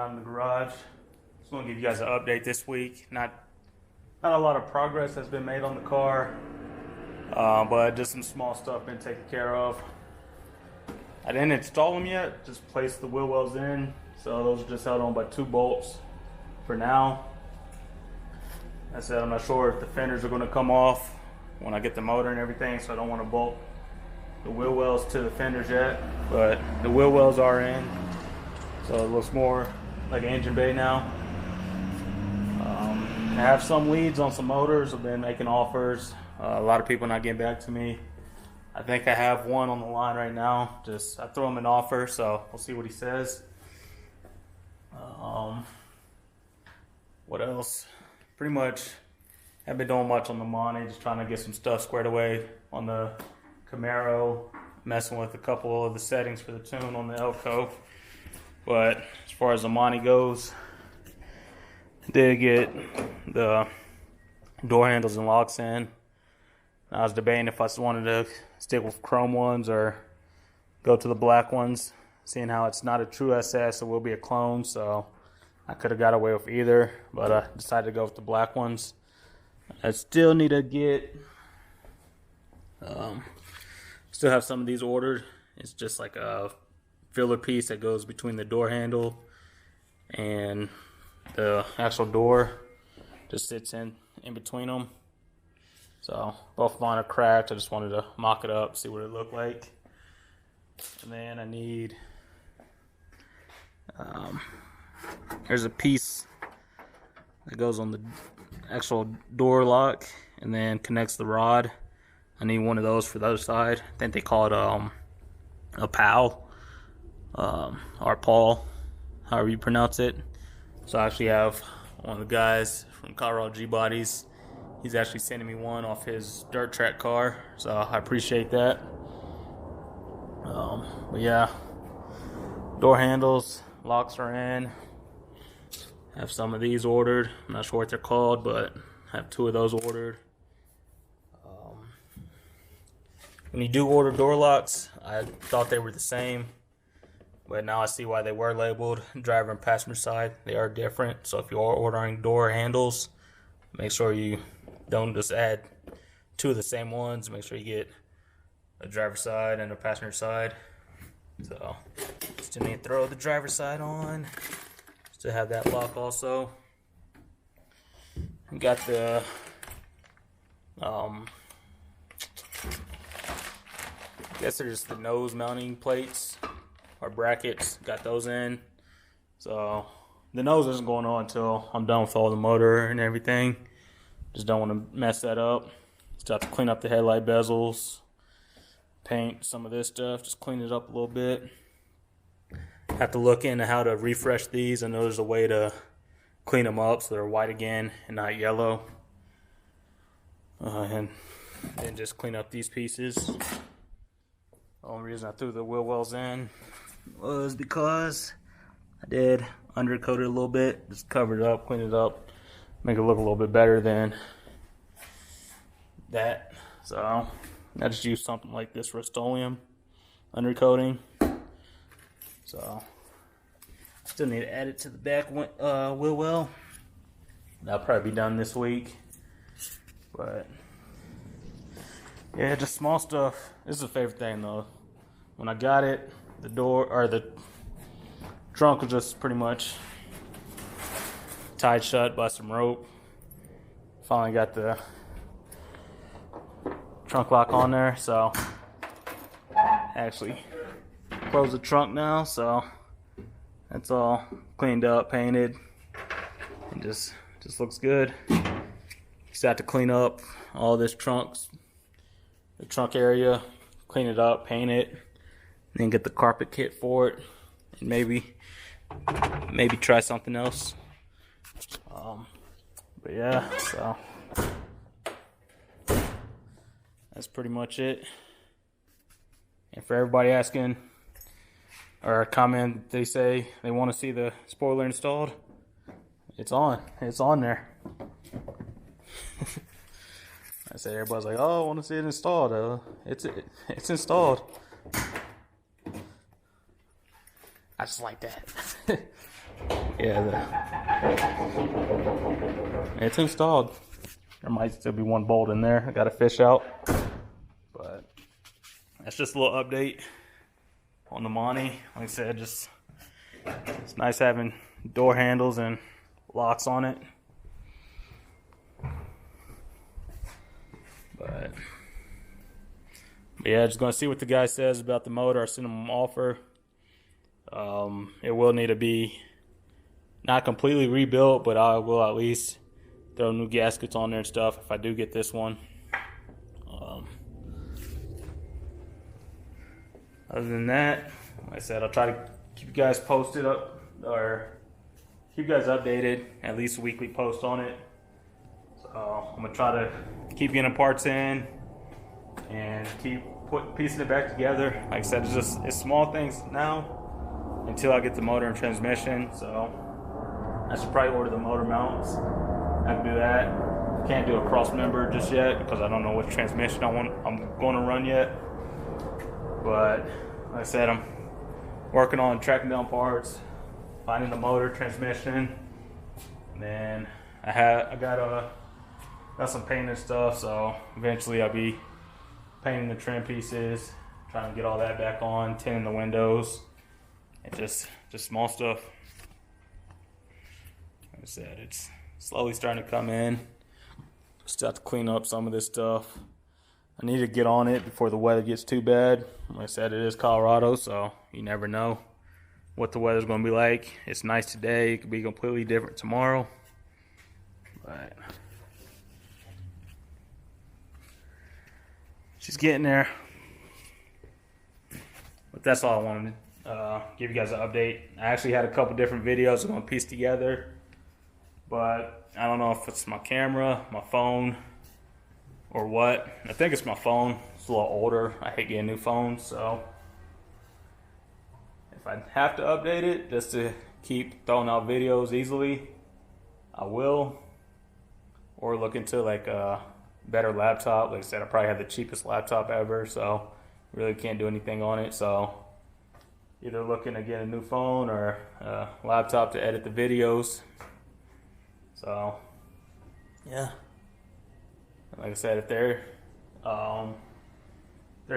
out in the garage. Just want to give you guys an update this week. Not a lot of progress has been made on the car, but just some small stuff been taken care of. I didn't install them yet, just placed the wheel wells in. So those are just held on by 2 bolts for now. I said I'm not sure if the fenders are going to come off when I get the motor and everything, so I don't want to bolt the wheel wells to the fenders yet. But the wheel wells are in, so it looks more like an engine bay now. I have some leads on some motors. I've been making offers. A lot of people not getting back to me. I think I have one on the line right now. I throw him an offer, so we'll see what he says. What else? Pretty much haven't been doing much on the Monte, just trying to get some stuff squared away on the Camaro, messing with a couple of the settings for the tune on the Elko. But as far as the Monte goes, I did get the door handles and locks in. I was debating if I wanted to stick with chrome ones or go to the black ones, seeing how it's not a true SS, it will be a clone, so I could have got away with either, but I decided to go with the black ones. I still need to get, still have some of these ordered. It's just like a filler piece that goes between the door handle and the actual door. Just sits in between them. So both of mine are cracked. I just wanted to mock it up, see what it looked like. And then I need, there's a piece that goes on the actual door lock and then connects the rod. I need one of those for the other side. I think they call it a PAL, or Paul, however you pronounce it. So I actually have one of the guys from Colorado G Bodies. He's actually sending me one off his dirt track car, so I appreciate that. But yeah, door handles, locks are in. I have some of these ordered. I'm not sure what they're called, but I have 2 of those ordered. When you do order door locks, I thought they were the same, but now I see why they were labeled driver and passenger side. They are different, so if you are ordering door handles, make sure you don't just add 2 of the same ones. Make sure you get a driver side and a passenger side. So still need to throw the driver side on. Still have that lock also. Got the I guess they're just the nose mounting plates or brackets. Got those in. So the nose isn't going on until I'm done with all the motor and everything. Just don't want to mess that up. Still have to clean up the headlight bezels, paint some of this stuff, just clean it up a little bit. Have to look into how to refresh these. I know there's a way to clean them up so they're white again and not yellow. And then just clean up these pieces. The only reason I threw the wheel wells in was because I did undercoat it a little bit, just cover it up, clean it up, make it look a little bit better than that. So I just used something like this Rust-Oleum undercoating. So still need to add it to the back wheel well. That'll probably be done this week. But yeah, just small stuff. This is a favorite thing though. When I got it, the door or the trunk was just pretty much tied shut by some rope. Finally got the trunk lock on there, so actually close the trunk now, so that's all cleaned up, painted, and just looks good. Just have to clean up all this the trunk area, clean it up, paint it, and then get the carpet kit for it, and maybe try something else. But yeah, so that's pretty much it. And for everybody asking or comment, they say they want to see the spoiler installed. It's on there. I say everybody's like, oh, I want to see it installed. It's installed. I just like that. It's installed. There might still be one bolt in there. I got to fish out, but that's just a little update on the Monte. Like I said, just it's nice having door handles and locks on it. But yeah, just gonna see what the guy says about the motor. I sent him an offer. It will need to be not completely rebuilt, but I will at least throw new gaskets on there and stuff if I do get this one. Other than that, like I said, I'll try to keep you guys posted up, or keep you guys updated, at least a weekly post on it. So I'm gonna try to keep getting parts in and keep piecing it back together. Like I said, it's small things now until I get the motor and transmission. So I should probably order the motor mounts. I can do that. I can't do a cross member just yet because I don't know what transmission I'm going to run yet. But like I said, I'm working on tracking down parts, finding the motor, transmission, and then I got some painting stuff. So eventually I'll be painting the trim pieces, trying to get all that back on, tinting the windows, and just small stuff. Like I said, it's slowly starting to come in. Still have to clean up some of this stuff. I need to get on it before the weather gets too bad. Like I said, it is Colorado, so you never know what the weather's going to be like. It's nice today. It could be completely different tomorrow. But she's getting there. But that's all I wanted to give you guys an update. I actually had a couple different videos I'm going to piece together. But I don't know if it's my camera, my phone, or what. I think it's my phone. It's a little older. I hate getting new phones, so if I have to update it just to keep throwing out videos easily, I will. Or look into like a better laptop. Like I said, I probably have the cheapest laptop ever, so really can't do anything on it. So either looking to get a new phone or a laptop to edit the videos. So yeah, like I said, if there's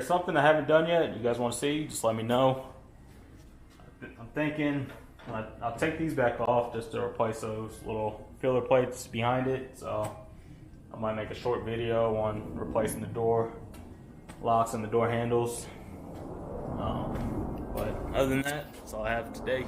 something I haven't done yet you guys want to see, just let me know. I'm thinking I'll take these back off just to replace those little filler plates behind it. So I might make a short video on replacing the door locks and the door handles. But other than that, that's all I have today.